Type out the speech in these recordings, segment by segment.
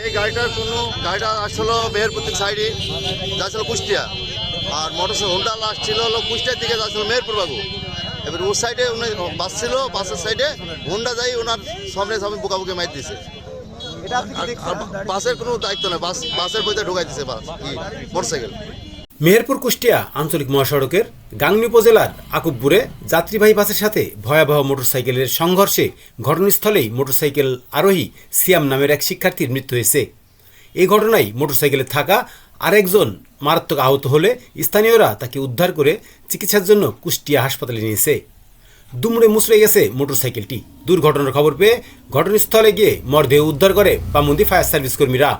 এই গাড়িটা আসলো মেহেরপুর থেকে সাইডে যাচ্ছিল কুষ্টিয়া, আর মোটরসাইকেল হোন্ডা আসছিল হলো কুষ্টিয়ার দিকে যাচ্ছিল মেহেরপুর বাবু। এবার ওর সাইডে বাস ছিল, বাসের সাইডে হোন্ডা যাই ওনার সামনে বুকে মাইর দিছে। বাসের কোনো দায়িত্ব নেই, বাসের বইতে ঢোকাই দিছে মোটরসাইকেল। মেহেরপুর কুষ্টিয়া আঞ্চলিক মহাসড়কের গাংনী উপজেলার আকুবপুরে যাত্রীবাহী বাসের সাথে ভয়াবহ মোটরসাইকেলের সংঘর্ষে ঘটনাস্থলেই মোটরসাইকেল আরোহী সিয়াম নামের এক শিক্ষার্থীর মৃত্যু হয়েছে। এই ঘটনায় মোটরসাইকেলে থাকা আরেকজন মারাত্মক আহত হলে স্থানীয়রা তাকে উদ্ধার করে চিকিৎসার জন্য কুষ্টিয়া হাসপাতালে নিয়েছে। দুমড়ে মুচড়ে গেছে মোটরসাইকেলটি। দুর্ঘটনার খবর পেয়ে ঘটনাস্থলে গিয়ে মরদেহ উদ্ধার করে বামুন্দি ফায়ার সার্ভিস কর্মীরা।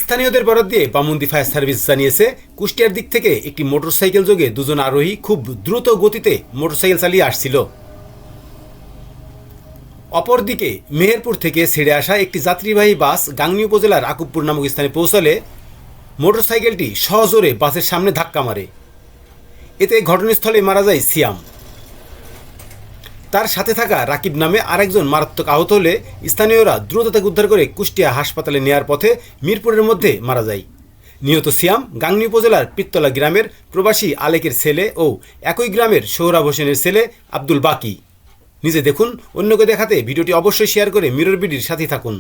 স্থানীয়দের বরাত দিয়ে বামুন্দি ফায়ার সার্ভিস জানিয়েছে, কুষ্টিয়ার দিক থেকে একটি মোটরসাইকেল যোগে দুজন আরোহী খুব দ্রুত গতিতে মোটরসাইকেল চালিয়ে আসছিল। অপরদিকে মেহেরপুর থেকে ছেড়ে আসা একটি যাত্রীবাহী বাস গাংনী উপজেলার আকুবপুর নামক স্থানে পৌঁছলে মোটরসাইকেলটি সজোরে বাসের সামনে ধাক্কা মারে। এতে ঘটনাস্থলে মারা যায় সিয়াম। তার সাথে থাকা রাকিব নামে আরেকজন মারাত্মক আহত হলে স্থানীয়রা দ্রুত তাকে উদ্ধার করে কুষ্টিয়া হাসপাতালে নেওয়ার পথে মিরপুরের মধ্যে মারা যায়। নিহত সিয়াম গাংনী উপজেলার পিত্তলা গ্রামের প্রবাসী আলেকের ছেলে ও একই গ্রামের সোহরাব হোসেনের ছেলে আব্দুল বাকি। নিজে দেখুন, অন্যকে দেখাতে ভিডিওটি অবশ্যই শেয়ার করে মিরর বিডির সাথেই থাকুন।